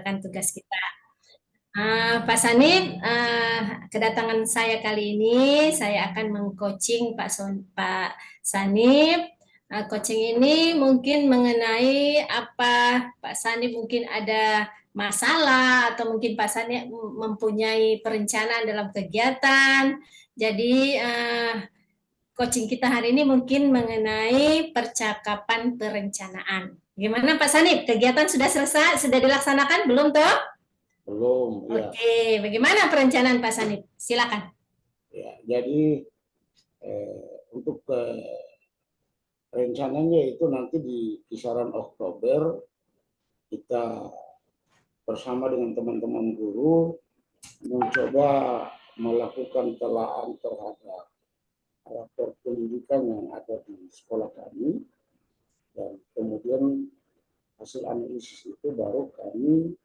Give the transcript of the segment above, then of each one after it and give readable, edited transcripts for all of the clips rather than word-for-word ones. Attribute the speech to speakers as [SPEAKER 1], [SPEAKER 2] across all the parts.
[SPEAKER 1] melaksanakan tugas kita. Pak Sanib, kedatangan saya kali ini, saya akan mengcoaching Pak Sanib. Coaching ini mungkin mengenai apa Pak Sanib mungkin ada masalah atau mungkin Pak Sanib mempunyai perencanaan dalam kegiatan. Jadi coaching kita hari ini mungkin mengenai percakapan perencanaan. Gimana Pak Sanib? Kegiatan sudah selesai? Sudah dilaksanakan? Belum toh?
[SPEAKER 2] Belum, ya.
[SPEAKER 1] Oke, bagaimana perencanaan Pak Sanib? Silakan.
[SPEAKER 2] Ya, jadi untuk rencananya itu nanti di kisaran Oktober kita bersama dengan teman-teman guru mencoba melakukan telaan terhadap rapor pendidikan yang ada di sekolah kami, dan kemudian hasil analisis itu baru kami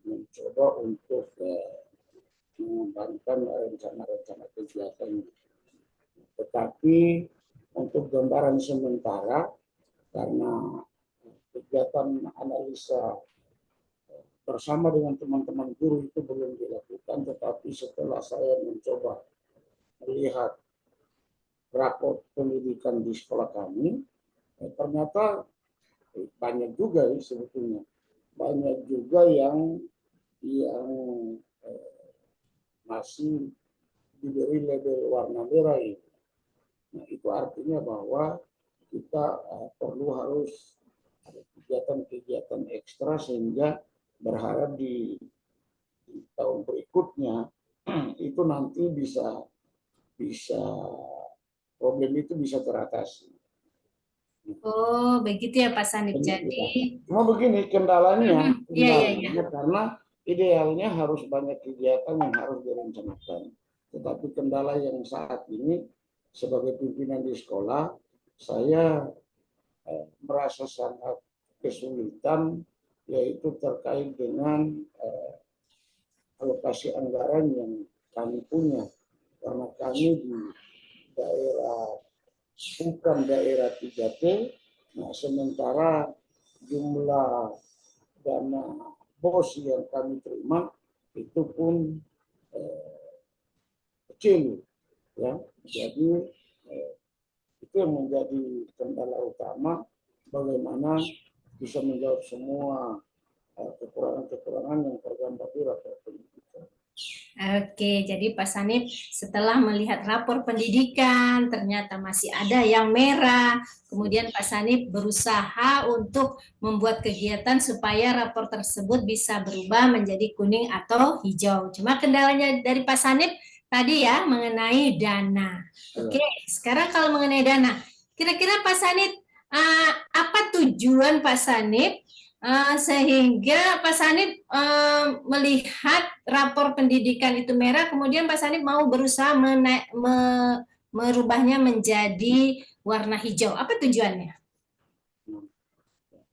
[SPEAKER 2] mencoba untuk mengembangkan rencana-rencana kegiatan. Tetapi untuk gambaran sementara, karena kegiatan analisa bersama dengan teman-teman guru itu belum dilakukan, tetapi setelah saya mencoba melihat rapor pendidikan di sekolah kami, ternyata banyak juga sebetulnya, banyak juga yang masih diberi label warna merah ini. Nah, itu artinya bahwa kita perlu harus ada kegiatan-kegiatan ekstra sehingga berharap di tahun berikutnya itu nanti bisa problem itu bisa teratasi.
[SPEAKER 1] Oh, begitu ya Pak Sanib. Jadi,
[SPEAKER 2] cuma begini kendalanya,
[SPEAKER 1] iya.
[SPEAKER 2] karena idealnya harus banyak kegiatan yang harus direncanakan. Tetapi kendala yang saat ini sebagai pimpinan di sekolah, saya merasa sangat kesulitan, yaitu terkait dengan alokasi anggaran yang kami punya. Karena kami di daerah bukan daerah 3T, nah sementara jumlah dana BOS yang kami terima itu pun kecil, ya. Jadi itu yang menjadi kendala utama, bagaimana bisa menjawab semua kekurangan-kekurangan yang tergambar di rapor pendidikan.
[SPEAKER 1] Oke, jadi Pak Sanib setelah melihat rapor pendidikan ternyata masih ada yang merah. Kemudian Pak Sanib berusaha untuk membuat kegiatan supaya rapor tersebut bisa berubah menjadi kuning atau hijau. Cuma kendalanya dari Pak Sanib tadi ya mengenai dana. Oke, sekarang kalau mengenai dana, kira-kira Pak Sanib apa tujuan Pak Sanib sehingga Pak Sanib melihat rapor pendidikan itu merah, kemudian Pak Sanib mau berusaha merubahnya menjadi warna hijau. Apa tujuannya?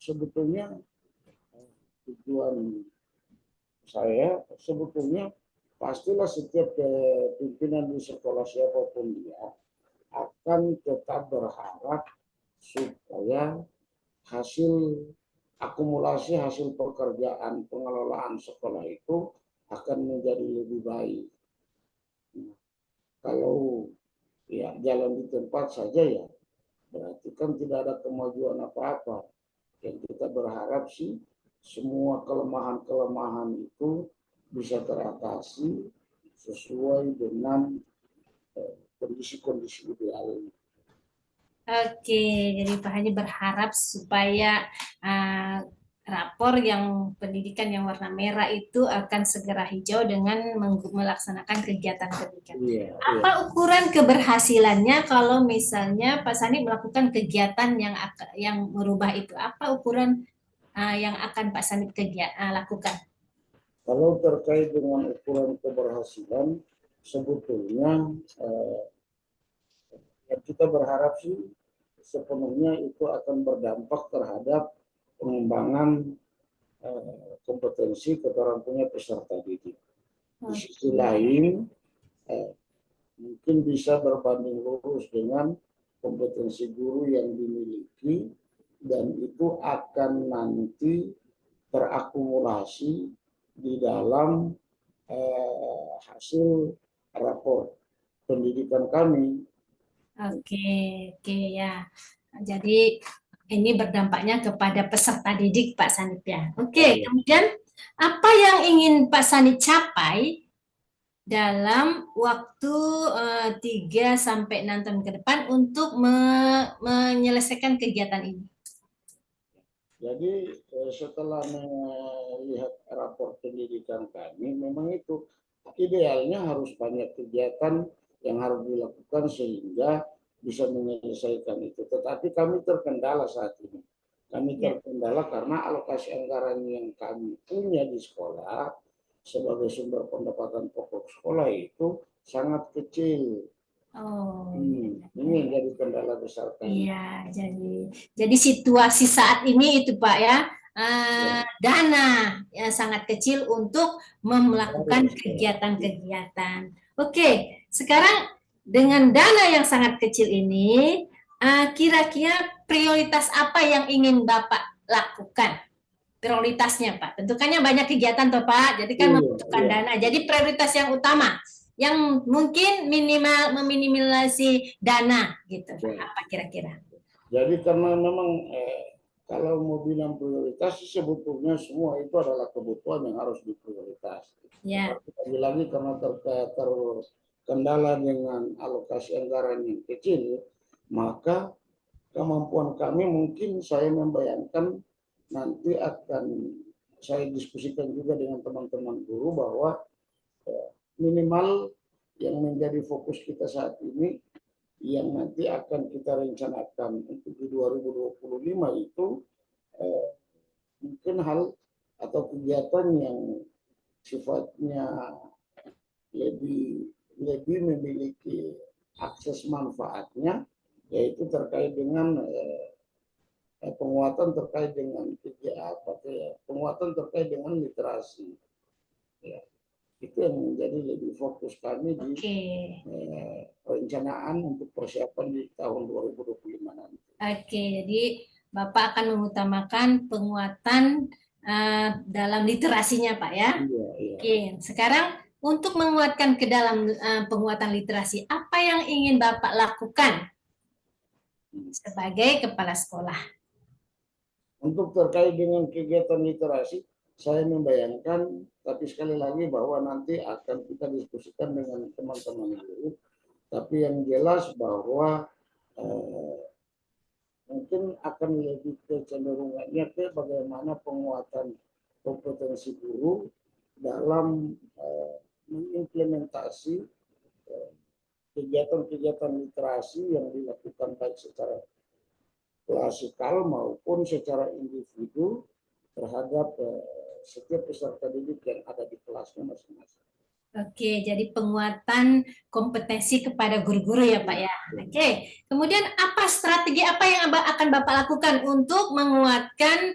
[SPEAKER 2] Sebetulnya tujuan saya sebetulnya pastilah setiap pimpinan di sekolah siapapun dia akan tetap berharap supaya hasil akumulasi hasil pekerjaan pengelolaan sekolah itu akan menjadi lebih baik. Nah, kalau ya jalan di tempat saja ya berarti kan tidak ada kemajuan apa-apa. Yang kita berharap sih semua kelemahan-kelemahan itu bisa teratasi sesuai dengan kondisi-kondisi ideal.
[SPEAKER 1] Oke, jadi Pak Haji berharap supaya rapor yang pendidikan yang warna merah itu akan segera hijau dengan melaksanakan kegiatan pendidikan. Apa ukuran keberhasilannya kalau misalnya Pak Sani melakukan kegiatan yang merubah itu? Apa ukuran yang akan Pak Sani lakukan?
[SPEAKER 2] Kalau terkait dengan ukuran keberhasilan, sebetulnya yang kita berharap sih sepenuhnya itu akan berdampak terhadap pengembangan kompetensi keterampilan peserta didik. Di sisi lain, mungkin bisa berbanding lurus dengan kompetensi guru yang dimiliki, dan itu akan nanti terakumulasi di dalam hasil rapor pendidikan kami.
[SPEAKER 1] Oke, oke ya. Jadi ini berdampaknya kepada peserta didik Pak Sanip ya. Oke, kemudian apa yang ingin Pak Sanip capai dalam waktu 3 sampai 6 tahun ke depan untuk menyelesaikan kegiatan ini?
[SPEAKER 2] Jadi setelah melihat rapor pendidikan kami, memang itu idealnya harus banyak kegiatan yang harus dilakukan sehingga bisa menyelesaikan itu. Tetapi kami terkendala saat ini. Kami terkendala karena alokasi anggaran yang kami punya di sekolah sebagai sumber pendapatan pokok sekolah itu sangat kecil.
[SPEAKER 1] Oh,
[SPEAKER 2] Ini yang jadi kendala besar kami.
[SPEAKER 1] iya, jadi situasi saat ini itu Pak ya, dana yang sangat kecil untuk melakukan kegiatan-kegiatan. Oke, sekarang dengan dana yang sangat kecil ini, kira-kira prioritas apa yang ingin Bapak lakukan? Prioritasnya Pak, tentukannya banyak kegiatan toh Pak, jadi kan membutuhkan dana. Jadi prioritas yang utama yang mungkin minimal meminimalisasi dana gitu Pak, apa kira-kira?
[SPEAKER 2] Jadi karena memang kalau mau bilang prioritas sebetulnya semua itu adalah kebutuhan yang harus diprioritas.
[SPEAKER 1] Ya.
[SPEAKER 2] Lagi-lagi karena terkendala dengan alokasi anggaran yang kecil, maka kemampuan kami mungkin saya membayangkan nanti akan saya diskusikan juga dengan teman-teman guru bahwa minimal yang menjadi fokus kita saat ini yang nanti akan kita rencanakan untuk di 2025 itu mungkin hal atau kegiatan yang sifatnya lebih memiliki akses manfaatnya, yaitu terkait dengan penguatan terkait dengan penguatan terkait dengan literasi. Ya, itu yang menjadi lebih fokus kami di perencanaan untuk persiapan di tahun 2025 nanti.
[SPEAKER 1] Oke, jadi Bapak akan mengutamakan penguatan dalam literasinya Pak ya.
[SPEAKER 2] Iya, iya.
[SPEAKER 1] Oke, sekarang untuk menguatkan ke dalam penguatan literasi, apa yang ingin Bapak lakukan sebagai kepala sekolah?
[SPEAKER 2] Untuk terkait dengan kegiatan literasi, saya membayangkan, tapi sekali lagi bahwa nanti akan kita diskusikan dengan teman-teman guru. Tapi yang jelas bahwa mungkin akan lebih kecenderungannya ke bagaimana penguatan kompetensi guru dalam mengimplementasi kegiatan-kegiatan literasi yang dilakukan baik secara klasikal maupun secara individu terhadap setiap peserta didik yang ada di kelasnya masing-masing.
[SPEAKER 1] Oke, jadi penguatan kompetensi kepada guru-guru ya Pak ya. Oke, kemudian apa strategi apa yang akan Bapak lakukan untuk menguatkan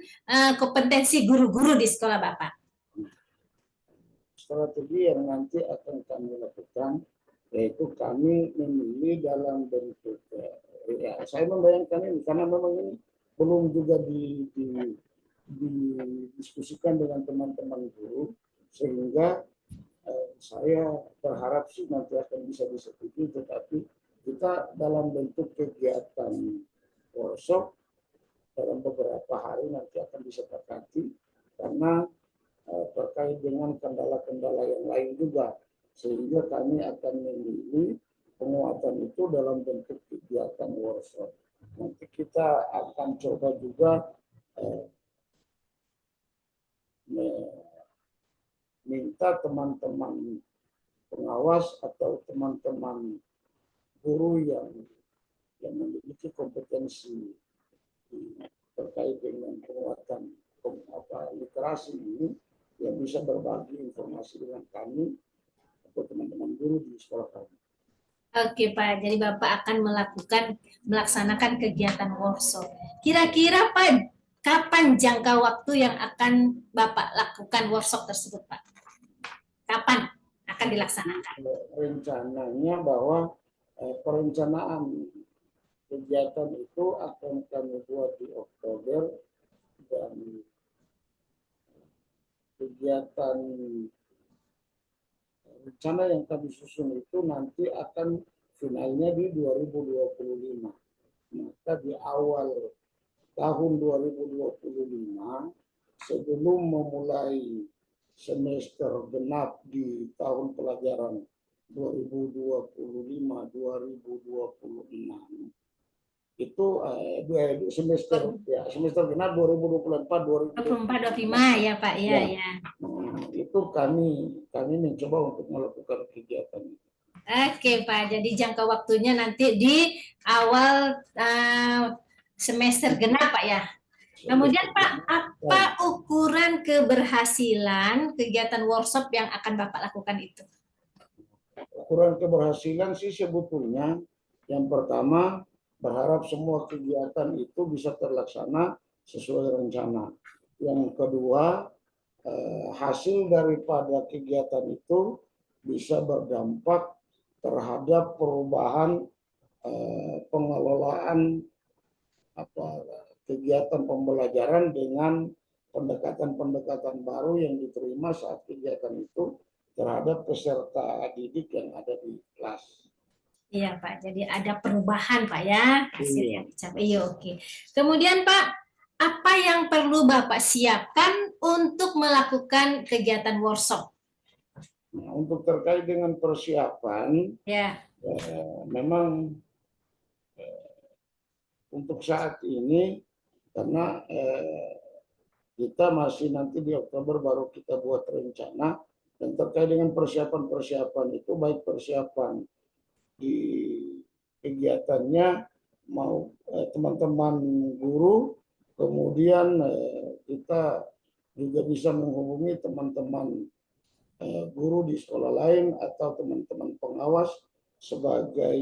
[SPEAKER 1] kompetensi guru-guru di sekolah Bapak?
[SPEAKER 2] Strategi yang nanti akan kami lakukan yaitu kami memilih dalam bentuk ya, saya membayangkan ini karena memang ini belum juga didiskusikan dengan teman-teman guru sehingga saya berharap sih nanti akan bisa disetujui, tetapi kita dalam bentuk kegiatan workshop dalam beberapa hari nanti akan disepakati karena terkait dengan kendala-kendala yang lain juga, sehingga kami akan memilih penguatan itu dalam bentuk kegiatan workshop. Nanti kita akan coba juga minta teman-teman pengawas atau teman-teman guru yang memiliki kompetensi terkait dengan penguatan literasi ini yang bisa berbagi informasi dengan kami atau teman-teman guru di sekolah kami.
[SPEAKER 1] Oke Pak, jadi Bapak akan melaksanakan kegiatan workshop. Kira-kira Pak, kapan jangka waktu yang akan Bapak lakukan workshop tersebut Pak? Kapan akan dilaksanakan?
[SPEAKER 2] Rencananya bahwa perencanaan kegiatan itu akan kami buat di Oktober dan kegiatan rencana yang kami susun itu nanti akan finalnya di 2025. Maka di awal tahun 2025 sebelum memulai semester genap di tahun pelajaran 2025-2026 itu semester genap
[SPEAKER 1] 2024-2025 ya Pak ya.
[SPEAKER 2] Itu kami mencoba untuk melakukan kegiatan itu.
[SPEAKER 1] Oke Pak, jadi jangka waktunya nanti di awal semester genap Pak ya. Kemudian Pak, apa ukuran keberhasilan kegiatan workshop yang akan Bapak lakukan itu?
[SPEAKER 2] Ukuran keberhasilan sih sebetulnya yang pertama berharap semua kegiatan itu bisa terlaksana sesuai rencana. Yang kedua, hasil daripada kegiatan itu bisa berdampak terhadap perubahan pengelolaan kegiatan pembelajaran dengan pendekatan-pendekatan baru yang diterima saat kegiatan itu terhadap peserta didik yang ada di kelas.
[SPEAKER 1] Iya Pak, jadi ada perubahan Pak ya, hasil yang dicapai. Iya, oke. Kemudian Pak, apa yang perlu Bapak siapkan untuk melakukan kegiatan workshop?
[SPEAKER 2] Nah, untuk terkait dengan persiapan, memang untuk saat ini karena kita masih nanti di Oktober baru kita buat rencana, dan terkait dengan persiapan-persiapan itu baik persiapan di kegiatannya mau teman-teman guru, kemudian kita juga bisa menghubungi teman-teman guru di sekolah lain atau teman-teman pengawas sebagai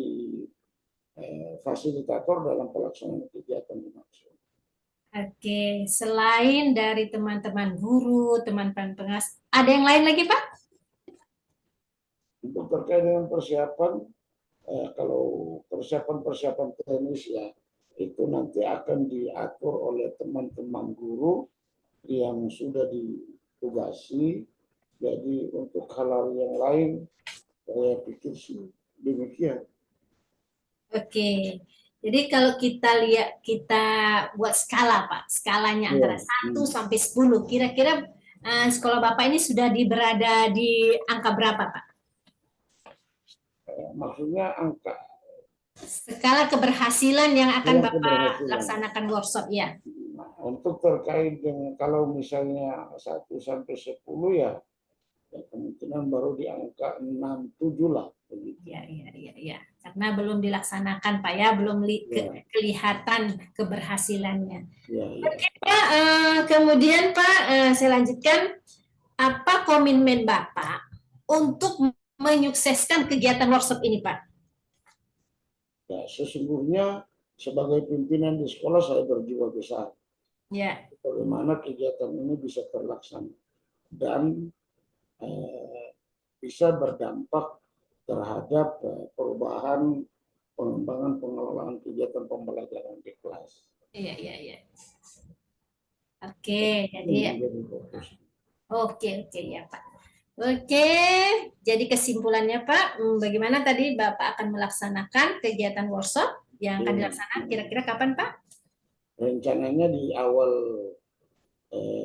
[SPEAKER 2] fasilitator dalam pelaksanaan kegiatan dimaksud.
[SPEAKER 1] Oke, selain dari teman-teman guru, teman-teman pengawas, ada yang lain lagi Pak?
[SPEAKER 2] Untuk terkait dengan persiapan, kalau persiapan teknis ya itu nanti akan diatur oleh teman-teman guru yang sudah ditugasi. Jadi untuk hal-hal yang lain saya pikir sih demikian.
[SPEAKER 1] Oke, jadi kalau kita lihat, kita buat skala Pak, skalanya antara 1 sampai 10, kira-kira sekolah Bapak ini sudah berada di angka berapa Pak?
[SPEAKER 2] Maksudnya angka
[SPEAKER 1] skala keberhasilan yang akan Bapak laksanakan workshop ya.
[SPEAKER 2] Nah, untuk terkait dengan kalau misalnya 1 sampai 10 ya kemungkinan baru di angka 6-7 lah.
[SPEAKER 1] Iya. Karena belum dilaksanakan Pak ya, belum kelihatan keberhasilannya. Oke Pak, kemudian Pak, saya lanjutkan, apa komitmen Bapak untuk menyukseskan kegiatan workshop ini Pak?
[SPEAKER 2] Ya, sesungguhnya sebagai pimpinan di sekolah saya berjiwa besar.
[SPEAKER 1] Ya.
[SPEAKER 2] Bagaimana kegiatan ini bisa terlaksana dan bisa berdampak terhadap perubahan pengembangan pengelolaan kegiatan pembelajaran di kelas.
[SPEAKER 1] Iya. Oke, jadi oke ya Pak. Oke, jadi kesimpulannya Pak, bagaimana tadi Bapak akan melaksanakan kegiatan workshop yang akan dilaksanakan kira-kira kapan Pak?
[SPEAKER 2] Rencananya di awal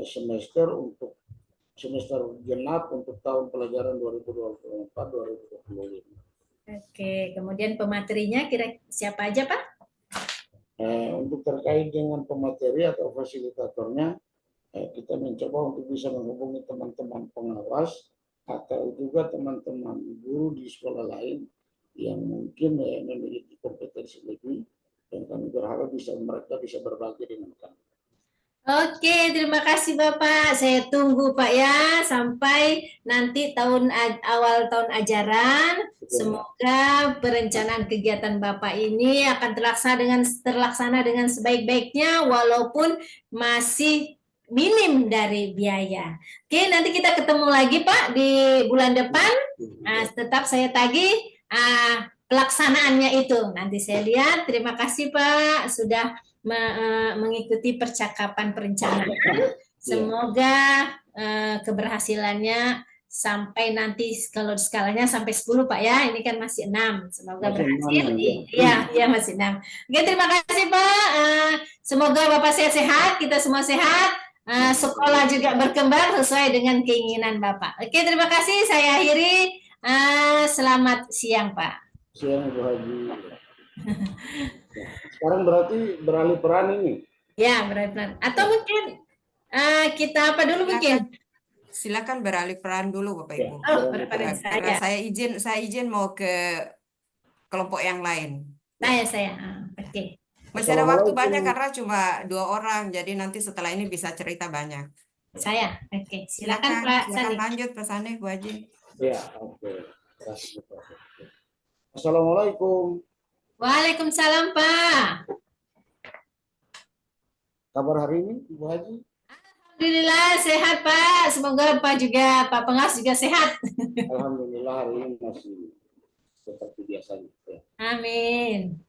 [SPEAKER 2] semester untuk semester genap untuk tahun pelajaran 2024-2025.
[SPEAKER 1] Oke, kemudian pematerinya siapa aja Pak?
[SPEAKER 2] Untuk terkait dengan pemateri atau fasilitatornya, kita mencoba untuk bisa menghubungi teman-teman pengawas atau juga teman-teman guru di sekolah lain yang mungkin memiliki kompetensi lebih, dan kami berharap mereka bisa berbagi dengan kami.
[SPEAKER 1] Oke, terima kasih Bapak. Saya tunggu Pak ya sampai nanti awal tahun ajaran. Semoga perencanaan kegiatan Bapak ini akan terlaksana dengan sebaik-baiknya walaupun masih minim dari biaya. Oke, nanti kita ketemu lagi Pak di bulan depan. Tetap saya tagih pelaksanaannya itu. Nanti saya lihat. Terima kasih Pak sudah mengikuti percakapan perencanaan. Semoga keberhasilannya sampai nanti kalau skalanya sampai 10 Pak ya, ini kan masih 6. Semoga
[SPEAKER 2] Masih
[SPEAKER 1] berhasil.
[SPEAKER 2] enam ya.
[SPEAKER 1] Iya, iya masih 6. Oke, terima kasih Pak. Semoga Bapak sehat-sehat, kita semua sehat. Sekolah juga berkembang sesuai dengan keinginan Bapak. Oke, terima kasih. Saya akhiri. Selamat siang Pak.
[SPEAKER 2] Siang Ibu Haji. Sekarang berarti beralih peran ini.
[SPEAKER 1] Ya, benar-benar. Atau mungkin kita apa dulu mungkin?
[SPEAKER 3] Silakan beralih peran dulu Bapak Ibu.
[SPEAKER 1] Oh, berperan
[SPEAKER 3] Karena
[SPEAKER 1] saya.
[SPEAKER 3] saya izin mau ke kelompok yang lain.
[SPEAKER 1] Saya. Oke.
[SPEAKER 3] Masih ada waktu banyak karena cuma 2 orang, jadi nanti setelah ini bisa cerita banyak.
[SPEAKER 1] Saya, oke. Silakan Pak
[SPEAKER 3] Silakan
[SPEAKER 1] Sani.
[SPEAKER 3] lanjut Pak Sani, Bu Haji.
[SPEAKER 2] Ya, oke. Assalamualaikum.
[SPEAKER 1] Waalaikumsalam Pak.
[SPEAKER 2] Kabar hari ini, Ibu Haji?
[SPEAKER 1] Alhamdulillah sehat Pak. Semoga Pak juga, Pak Pengas juga sehat.
[SPEAKER 2] Alhamdulillah hari ini masih seperti biasanya. Ya.
[SPEAKER 1] Amin.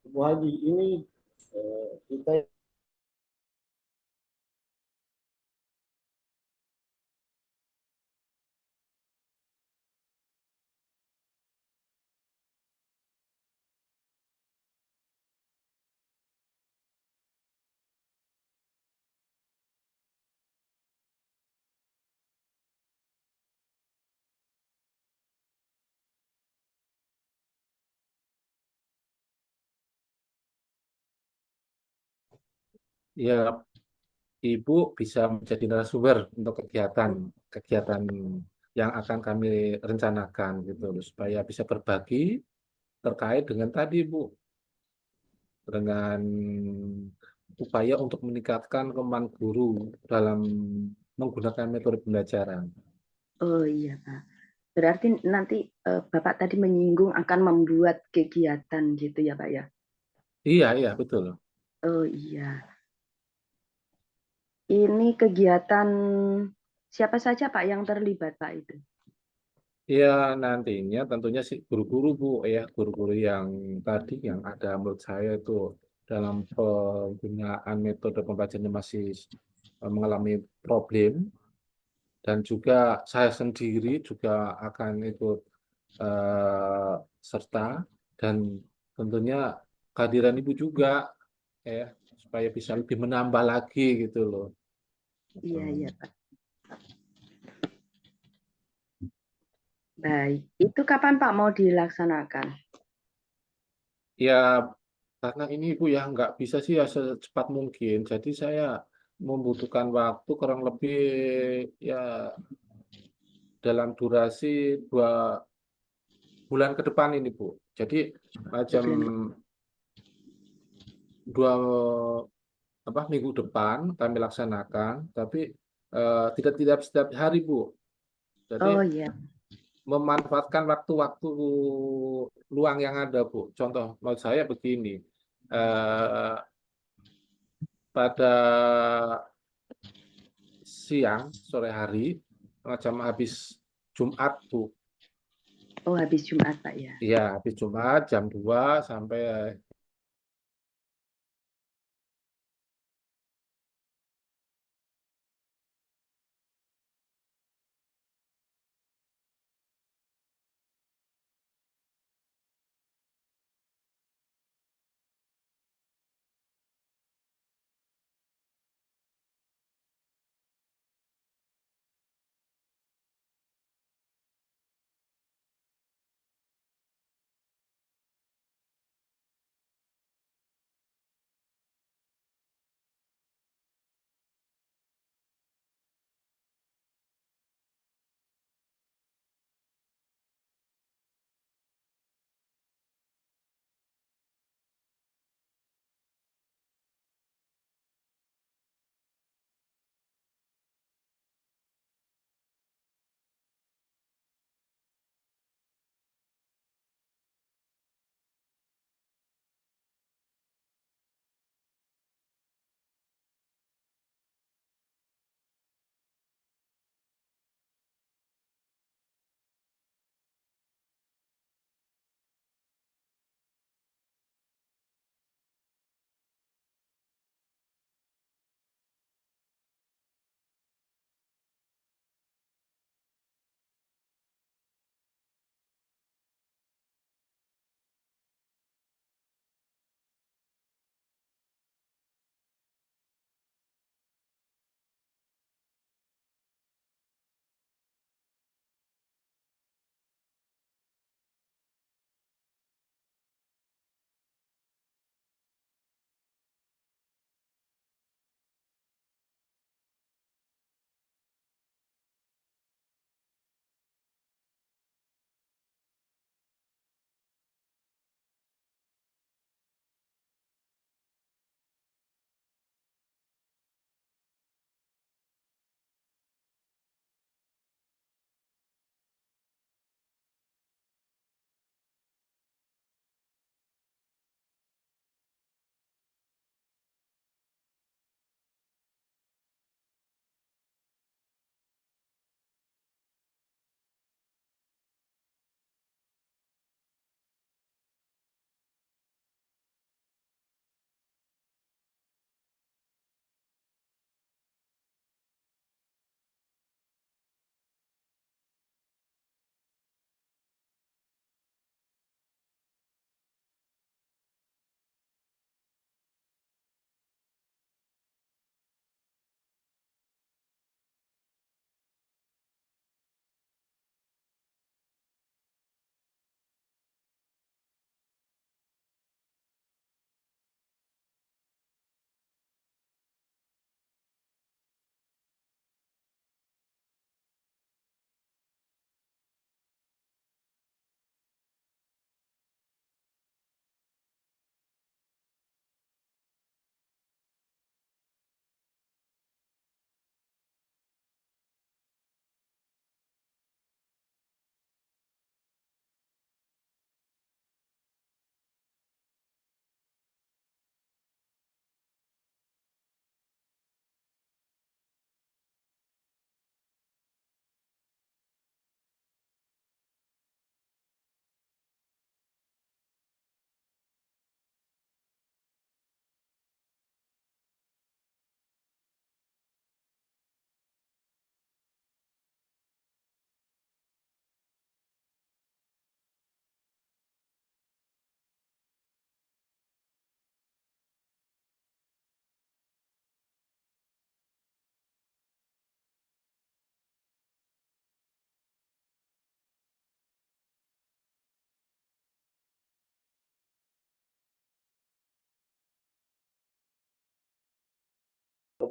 [SPEAKER 2] Ibu Haji, ini kita
[SPEAKER 4] Ya, Ibu bisa menjadi narasumber untuk kegiatan yang akan kami rencanakan gitu loh, supaya bisa berbagi terkait dengan tadi Bu, dengan upaya untuk meningkatkan kemampuan guru dalam menggunakan metode pembelajaran.
[SPEAKER 5] Oh iya Pak. Berarti nanti Bapak tadi menyinggung akan membuat kegiatan gitu ya Pak ya?
[SPEAKER 4] Iya betul.
[SPEAKER 5] Oh iya. Ini kegiatan siapa saja Pak yang terlibat Pak itu?
[SPEAKER 4] Ya nantinya tentunya sih guru-guru Bu ya, guru-guru yang tadi yang ada menurut saya itu dalam penggunaan metode pembelajaran masih mengalami problem, dan juga saya sendiri juga akan ikut serta, dan tentunya kehadiran Ibu juga ya, supaya bisa lebih menambah lagi gitu loh.
[SPEAKER 5] Iya Pak. Baik, itu kapan Pak mau dilaksanakan?
[SPEAKER 4] Ya karena ini Ibu ya nggak bisa sih ya secepat mungkin, jadi saya membutuhkan waktu kurang lebih ya dalam durasi 2 bulan ke depan ini Bu. Jadi macam 2 minggu depan kami laksanakan, tapi tidak setiap hari Bu. Jadi
[SPEAKER 5] Oh iya.
[SPEAKER 4] memanfaatkan waktu-waktu luang yang ada Bu. Contoh menurut saya begini, pada siang sore hari macam habis Jumat Bu.
[SPEAKER 5] Oh habis Jumat Pak ya.
[SPEAKER 4] Iya habis Jumat jam 2 sampai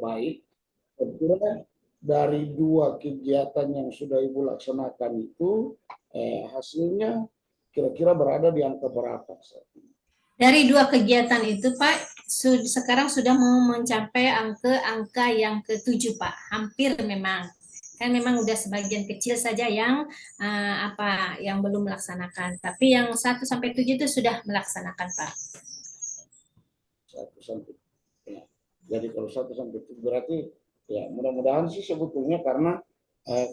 [SPEAKER 2] baik. Sebetulnya dari 2 kegiatan yang sudah Ibu laksanakan itu hasilnya kira-kira berada di angka berapa saat ini?
[SPEAKER 1] Dari 2 kegiatan itu Pak, sekarang sudah mau mencapai angka yang ke-7 Pak, hampir memang. Kan memang udah sebagian kecil saja yang yang belum melaksanakan, tapi yang 1 sampai 7 itu sudah melaksanakan Pak.
[SPEAKER 2] 1 sampai ya. Jadi kalau 1 sampai 7 berarti ya mudah-mudahan sih sebetulnya karena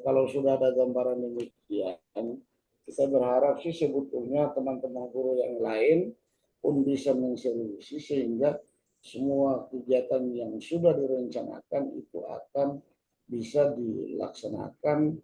[SPEAKER 2] kalau sudah ada gambaran demikian, kita berharap sih sebetulnya teman-teman guru yang lain pun bisa menseriusi sehingga semua kegiatan yang sudah direncanakan itu akan bisa dilaksanakan